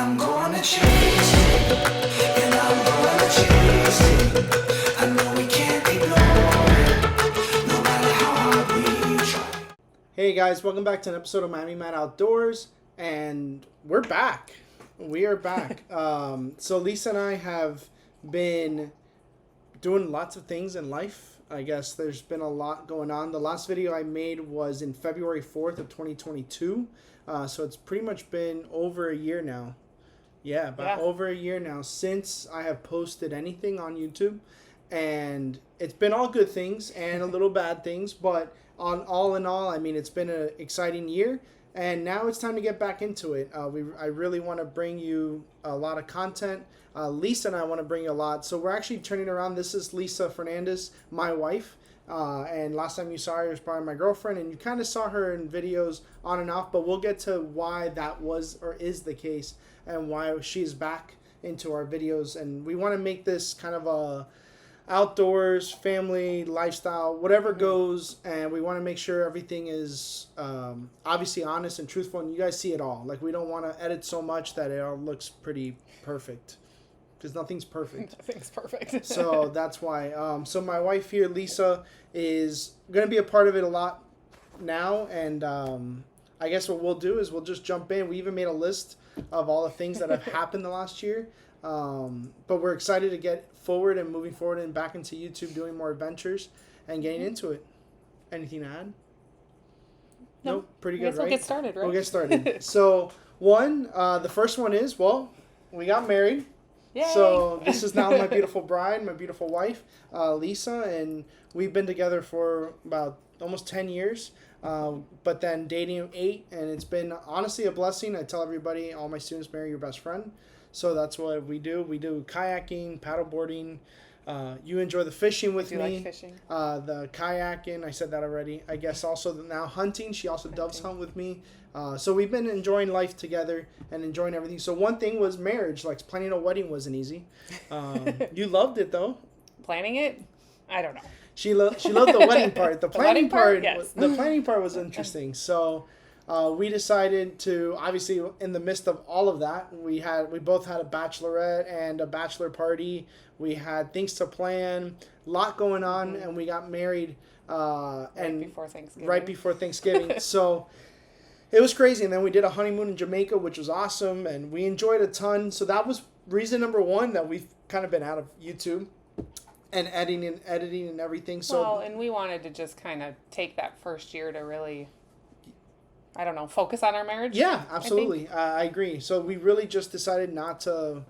I'm gonna chase it, and I'm gonna chase it. I know we can't ignore it, no matter how hard we try. Hey guys, welcome back to an episode of Miami Mad Outdoors, and we're back. We are back. So Lisa and I have been doing lots of things in life. I guess there's been a lot going on. The last video I made was in February 4th of 2022. So it's pretty much been over a year now. Yeah, over a year now since I have posted anything on YouTube. And it's been all good things and a little bad things. But all in all, I mean, it's been an exciting year. And now it's time to get back into it. I really want to bring you a lot of content. Lisa and I want to bring you a lot. So we're actually turning around. This is Lisa Fernandez, my wife. And last time you saw her was probably my girlfriend. And you kind of saw her in videos on and off. But we'll get to why that was or is the case and why she's back into our videos. And we want to make this kind of a outdoors, family, lifestyle, whatever goes, and we want to make sure everything is obviously honest and truthful, and you guys see it all. Like, we don't want to edit so much that it all looks pretty perfect, because nothing's perfect. Nothing's perfect. So that's why. So my wife here, Lisa, is going to be a part of it a lot now, and I guess what we'll do is we'll just jump in. We even made a list of all the things that have happened the last year. But we're excited to get forward and moving forward and back into YouTube, doing more adventures and getting into it. Anything to add? Nope. Pretty good, right? We'll get started, right? We'll get started. So, the first one is, we got married. Yay! So this is now my beautiful bride, my beautiful wife, Lisa, and we've been together for about almost 10 years. But then dating 8, and it's been honestly a blessing. I tell everybody, all my students, marry your best friend. So that's what we do. We do kayaking, paddleboarding. You enjoy the fishing with me. Do you like fishing? The kayaking, I said that already. I guess also now hunting. She also doves hunt with me. So we've been enjoying life together and enjoying everything. So one thing was marriage. Like, planning a wedding wasn't easy. You loved it though. Planning it? I don't know. She loved the wedding part. The planning part, yes. The planning part was interesting. So we decided to, obviously, in the midst of all of that, we both had a bachelorette and a bachelor party. We had things to plan, a lot going on, and we got married Right before Thanksgiving. Right before Thanksgiving. So it was crazy. And then we did a honeymoon in Jamaica, which was awesome, and we enjoyed a ton. So that was reason number one that we've kind of been out of YouTube and editing and everything. So and we wanted to just kind of take that first year to really, I don't know, focus on our marriage. Yeah, absolutely. I agree. So we really just decided not to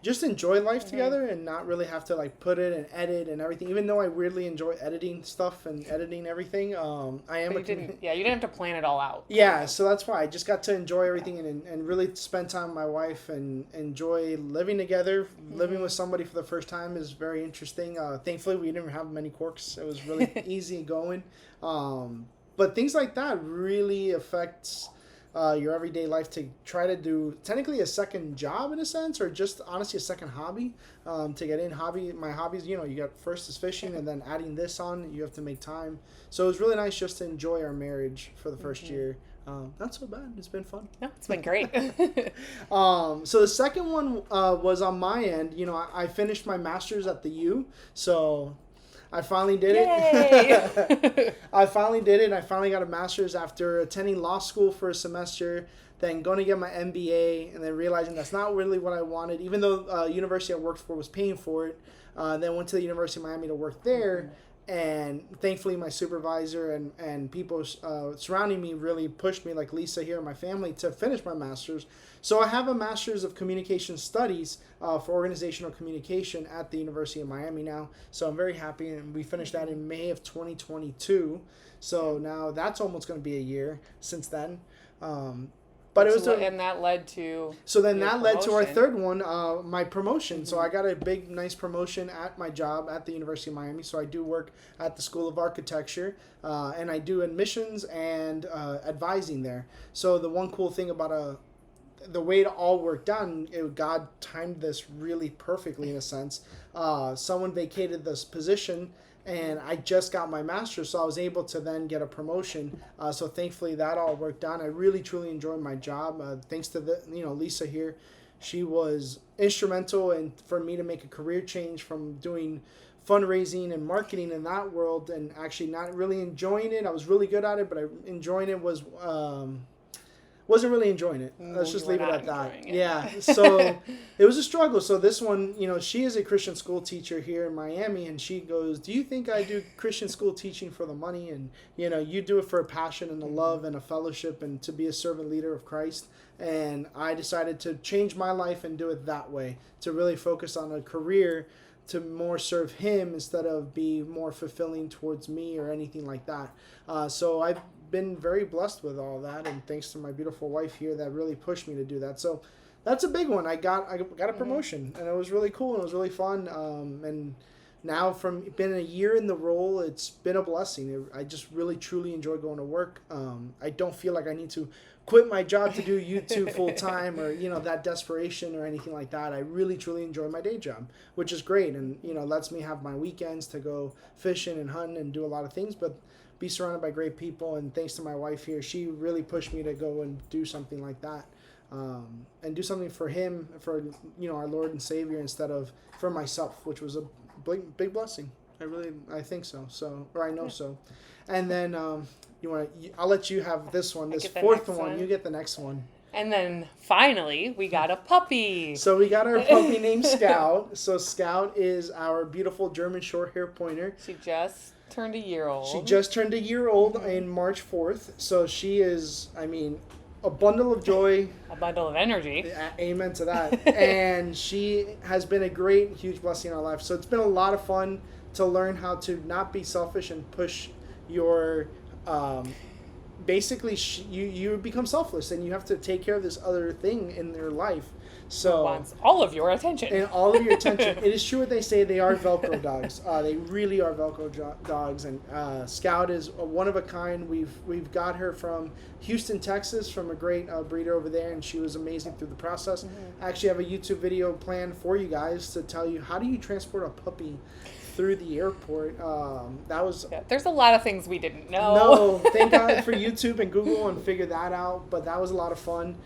just enjoy life together and not really have to like put it and edit and everything. Even though I weirdly enjoy editing stuff and editing everything, I am. You didn't have to plan it all out. Yeah, so that's why I just got to enjoy everything and really spend time with my wife and enjoy living together. Living with somebody for the first time is very interesting. Thankfully, we didn't have many quirks. It was really easy going. But things like that really affects your everyday life, to try to do technically a second job in a sense, or just honestly a second hobby to get in. My hobbies, you got first is fishing, and then adding this on, you have to make time. So it was really nice just to enjoy our marriage for the first year. Not so bad. It's been fun. No, it's been great. So the second one was on my end. I finished my master's at the U, so I finally did it. I finally did it. I finally got a master's after attending law school for a semester, then going to get my MBA, and then realizing that's not really what I wanted, even though university I worked for was paying for it. Then went to the University of Miami to work there. And thankfully, my supervisor and people surrounding me really pushed me, like Lisa here and my family, to finish my master's. So I have a master's of communication studies for organizational communication at the University of Miami now. So I'm very happy, and we finished that in May of 2022. So now that's almost going to be a year since then. But it was and that led to. So then that led to our third one, my promotion. So I got a big, nice promotion at my job at the University of Miami. So I do work at the School of Architecture, and I do admissions and advising there. So the one cool thing about the way it all worked out, God timed this really perfectly in a sense. Someone vacated this position, and I just got my master's, so I was able to then get a promotion. So thankfully that all worked out. I really truly enjoyed my job. Thanks to Lisa here, she was instrumental in for me to make a career change from doing fundraising and marketing in that world and actually not really enjoying it. I was really good at it, but enjoying it wasn't really enjoying it. Let's just leave it at that. Yeah. So it was a struggle. So this one, she is a Christian school teacher here in Miami, and she goes, "Do you think I do Christian school teaching for the money? And you do it for a passion and a love and a fellowship and to be a servant leader of Christ." And I decided to change my life and do it that way, to really focus on a career to more serve him instead of be more fulfilling towards me or anything like that. So I've been very blessed with all that, and thanks to my beautiful wife here that really pushed me to do that. So that's a big one. I got a promotion, and it was really cool, and it was really fun. And now from been a year in the role, it's been a blessing. I just really truly enjoy going to work. I don't feel like I need to quit my job to do YouTube full time or that desperation or anything like that. I really truly enjoy my day job, which is great, and lets me have my weekends to go fishing and hunting and do a lot of things, but be surrounded by great people. And thanks to my wife here, she really pushed me to go and do something like that, and do something for him, for our Lord and Savior, instead of for myself, which was a big blessing. I think so. Or I know so. And then I'll let you have this one. This fourth one. You get the next one. And then finally, we got a puppy. So we got our puppy named Scout. So Scout is our beautiful German short hair pointer. She just turned a year old. She just turned a year old in March 4th. So she is, a bundle of joy. A bundle of energy. Amen to that. And she has been a great, huge blessing in our life. So it's been a lot of fun to learn how to not be selfish and push your... basically, you become selfless, and you have to take care of this other thing in their life. So wants all of your attention. And all of your attention. It is true what they say. They are Velcro dogs. They really are Velcro dogs. And Scout is one of a kind. We've got her from Houston, Texas, from a great breeder over there, and she was amazing through the process. I actually have a YouTube video planned for you guys to tell you how do you transport a puppy through the airport. There's a lot of things we didn't know. No, thank God for YouTube and Google and figure that out. But that was a lot of fun.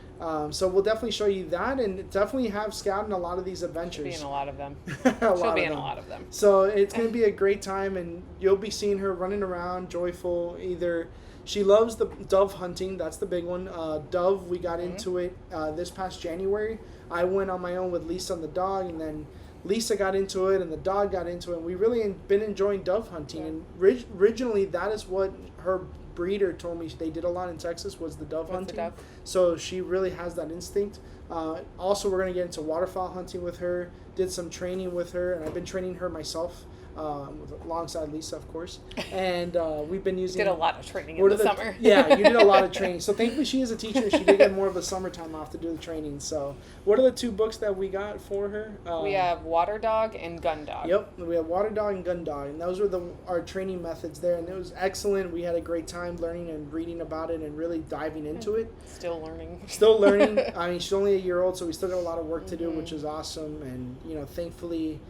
So we'll definitely show you that, and definitely have Scout in a lot of these adventures. She'll be in a lot of them. She'll be in a lot of them. So it's going to be a great time, and you'll be seeing her running around, joyful. Either she loves the dove hunting. That's the big one. Dove, we got into it this past January. I went on my own with Lisa and the dog, and then Lisa got into it and the dog got into it, and we really been enjoying dove hunting. Yeah. And originally that is what her breeder told me they did a lot in Texas, was the dove hunting. The dove. So she really has that instinct. Also, we're going to get into waterfowl hunting with her, did some training with her, and I've been training her myself. Alongside Lisa, of course, and we've been using. Did a lot of training in the summer. Yeah, you did a lot of training. So thankfully, she is a teacher. She did get more of a summertime off to do the training. So, what are the two books that we got for her? We have Water Dog and Gun Dog. Yep, we have Water Dog and Gun Dog, and those were our training methods there, and it was excellent. We had a great time learning and reading about it and really diving into it. Still learning. Still learning. She's only a year old, so we still got a lot of work to do, which is awesome. And thankfully,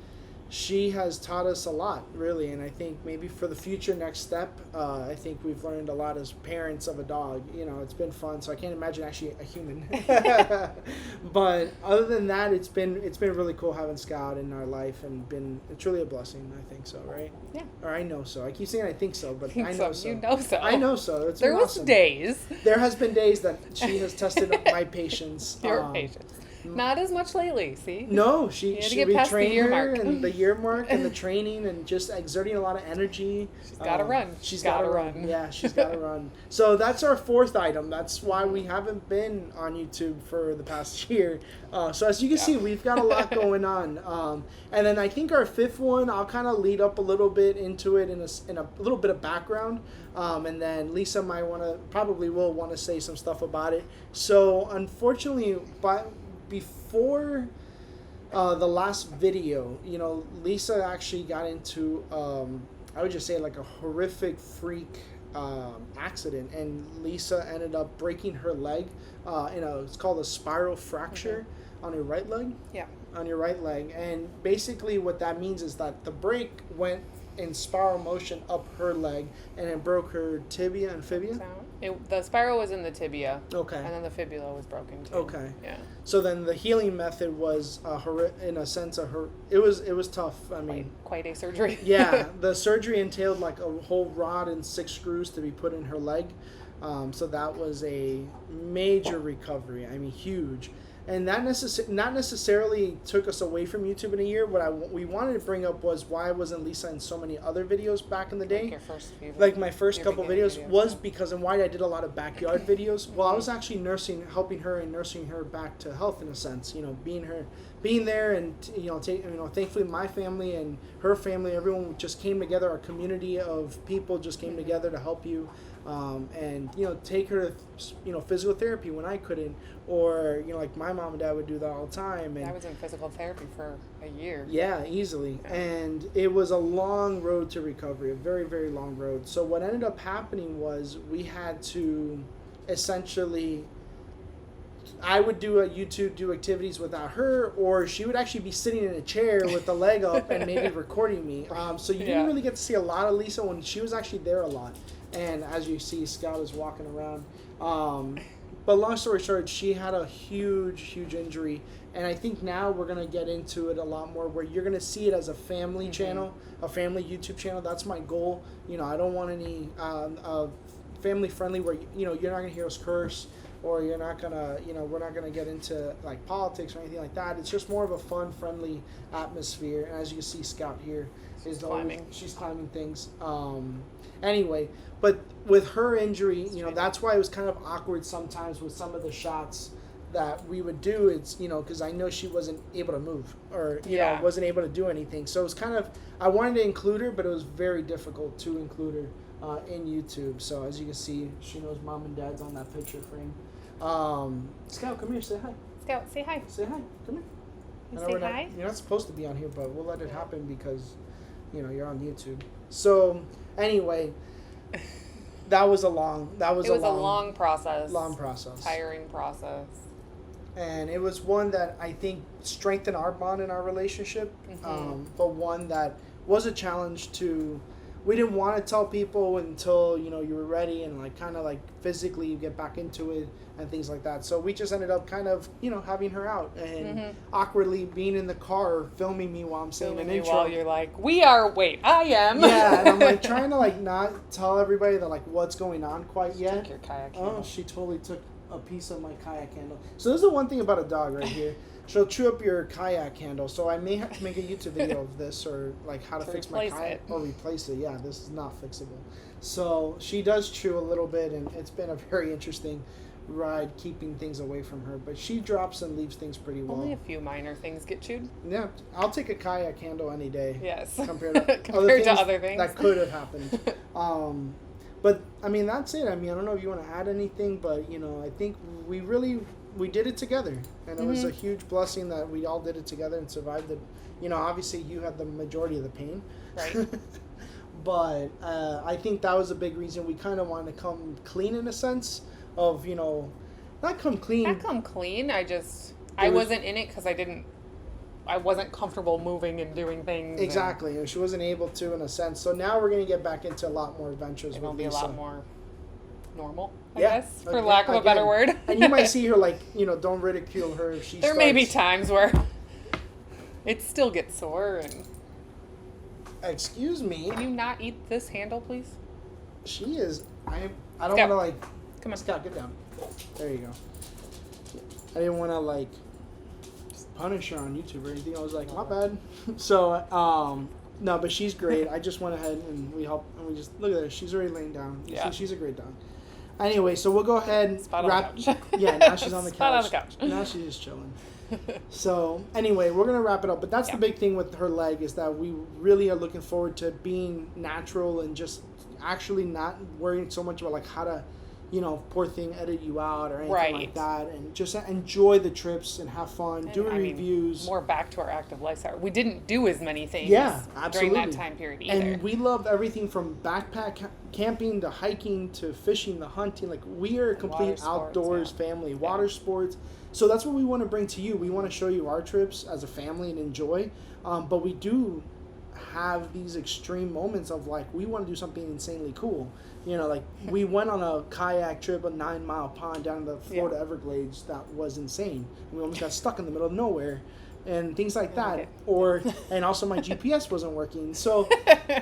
she has taught us a lot, really, and I think maybe for the future next step, I think we've learned a lot as parents of a dog. It's been fun, so I can't imagine actually a human. But other than that, it's been really cool having Scout in our life, and been truly a blessing. I think so, right? Yeah. Or I know so. I keep saying I think so, but I know so. You know so. I know so. It's there was awesome. Days. There has been days that she has tested my patience. Your patience. Not as much lately, see? No, we trained her and the year mark and the training and just exerting a lot of energy. She's got to run. She's got to run. Yeah, she's got to run. So that's our fourth item. That's why we haven't been on YouTube for the past year. So as you can see, we've got a lot going on. And then I think our fifth one, I'll kind of lead up a little bit into it in a little bit of background. And then Lisa probably will want to say some stuff about it. So unfortunately, before the last video, Lisa actually got into, I would just say like a horrific freak accident, and Lisa ended up breaking her leg. It's called a spiral fracture on your right leg. Yeah. On your right leg, and basically what that means is that the brake went in spiral motion up her leg, and it broke her tibia and fibia. The spiral was in the tibia. Okay. And then the fibula was broken too. Okay. Yeah. So then the healing method was in a sense it was tough. I mean, quite a surgery. yeah, the surgery entailed like a whole rod and 6 screws to be put in her leg. So that was a major recovery. I mean, huge. And that not necessarily took us away from YouTube in a year. What we wanted to bring up was why wasn't Lisa in so many other videos back in the day? Like your first few. Like my first couple videos videos, was yeah. because, and why I did a lot of backyard videos. Well, I was actually helping her and nursing her back to health in a sense. You know, being there, and thankfully my family and her family, everyone just came together. Our community of people just came together to help you, and take her to physical therapy when I couldn't, or like my mom and dad would do that all the time. And I was in physical therapy for a year. yeah, easily. And it was a long road to recovery, a very, very long road. So what ended up happening was we had to essentially, I would do activities without her, or she would actually be sitting in a chair with the leg up and maybe recording me. So you didn't really get to see a lot of Lisa when she was actually there a lot. And as you see, Scout is walking around. But long story short, she had a huge, huge injury. And I think now we're going to get into it a lot more, where you're going to see it as a family channel, a family YouTube channel. That's my goal. I don't want any family friendly where, you're not going to hear us curse, or you're not going to, we're not going to get into like politics or anything like that. It's just more of a fun, friendly atmosphere. And as you can see, Scout here is climbing. She's climbing things. Anyway, but with her injury, that's why it was kind of awkward sometimes with some of the shots that we would do. It's, because I know she wasn't able to move, or, wasn't able to do anything. So it was kind of, I wanted to include her, but it was very difficult to include her in YouTube. So as you can see, she knows mom and dad's on that picture frame. Scout, come here, say hi. Scout, say hi. Say hi, come here. You say hi? You're not supposed to be on here, but we'll let it happen because, you're on YouTube. So anyway, it was a long process. Long process. Tiring process. And it was one that I think strengthened our bond in our relationship, but one that was a challenge to. We didn't want to tell people until you were ready, and like kind of like physically you get back into it and things like that. So we just ended up kind of having her out and awkwardly being in the car filming me while I'm saying an intro. While you're like, I am. Yeah, and I'm like trying to like not tell everybody that like what's going on quite yet. Took your kayak handle. Oh, she totally took a piece of my kayak handle. So this is the one thing about a dog right here. She'll chew up your kayak handle. So I may have to make a YouTube video of this, or like how to fix my kayak or replace it. Yeah, this is not fixable. So she does chew a little bit, and it's been a very interesting ride keeping things away from her. But she drops and leaves things pretty well. Only a few minor things get chewed. Yeah, I'll take a kayak handle any day. Yes. Compared to other things that could have happened. But I mean, that's it. I mean, I don't know if you want to add anything, but I think we did it together, and it was a huge blessing that we all did it together and survived it. Obviously you had the majority of the pain, right? But I think that was a big reason we kind of wanted to come clean in a sense of not come clean. I wasn't in it because I wasn't comfortable moving and doing things. Exactly, and she wasn't able to in a sense. So now we're gonna get back into a lot more adventures. It'll be a lot more normal, I yeah, guess, for lack of a better word. And you might see her like, don't ridicule her if she There may be times where it still gets sore. And excuse me. Can you not eat this handle, please? She is. I don't want to like. Come on, Scott, get down. There you go. I didn't want to like punish her on YouTube or anything. I was like, not bad. So no, but she's great. I just went ahead and we helped, and we just look at her. She's already laying down. Yeah. She's a great dog. Anyway, so we'll go ahead and wrap. Yeah, now she's on the couch. Now she's just chilling. So anyway, we're gonna wrap it up. But that's the big thing with her leg, is that we really are looking forward to being natural and just actually not worrying so much about like how to, poor thing, edit you out or anything like that, and just enjoy the trips and have fun, do reviews. More back to our active lifestyle. We didn't do as many things during that time period either. And we loved everything from backpack camping to hiking to fishing to hunting. Like, we are a complete outdoors family, water sports. So that's what we want to bring to you. We want to show you our trips as a family and enjoy. But we do have these extreme moments of like we want to do something insanely cool. You know, like we went on a kayak trip, a 9-mile pond down in the Florida Everglades that was insane. We almost got stuck in the middle of nowhere. And things like that, and also my GPS wasn't working. So,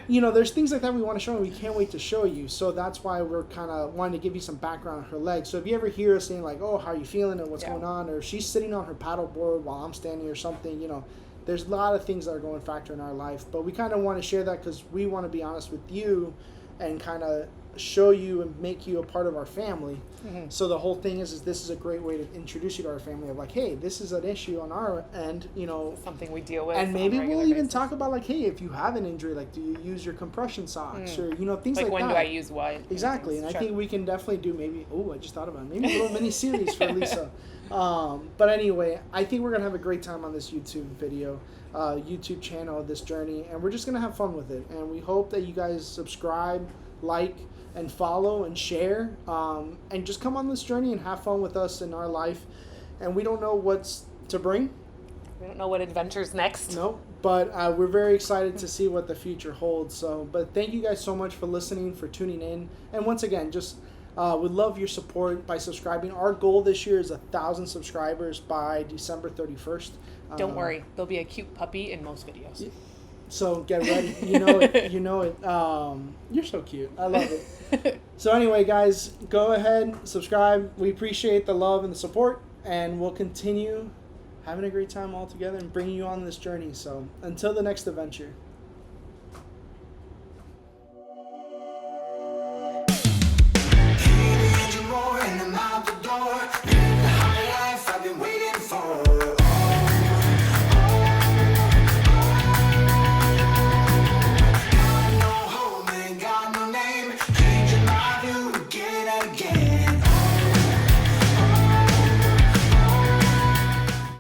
you know, there's things like that we want to show, and we can't wait to show you. So that's why we're kind of wanting to give you some background on her legs. So if you ever hear us saying like, "Oh, how are you feeling?" and what's going on, or she's sitting on her paddle board while I'm standing or something, you know, there's a lot of things that are going to factor in our life. But we kind of want to share that because we want to be honest with you, and kind of show you and make you a part of our family. So the whole thing is this is a great way to introduce you to our family of like, hey, this is an issue on our end, you know, something we deal with, and maybe on a we'll regular even basis. talk about like, hey, if you have an injury, like, do you use your compression socks or, you know, things like when that. do I use what? Exactly. And I think we can definitely do maybe, I just thought about it, maybe a little mini series for Lisa. But anyway, I think we're gonna have a great time on this YouTube channel, this journey, and we're just gonna have fun with it. And we hope that you guys subscribe, like, and follow and share, and just come on this journey and have fun with us in our life. And we don't know what's to bring. We don't know what adventure's next. No, but we're very excited to see what the future holds. So, but thank you guys so much for listening, for tuning in. And once again, just would love your support by subscribing. Our goal this year is 1,000 subscribers by December 31st. Don't worry, there'll be a cute puppy in most videos. So get ready. You know it. You know it. You're so cute. I love it. So anyway, guys, go ahead, subscribe. We appreciate the love and the support, and we'll continue having a great time all together and bringing you on this journey. So until the next adventure.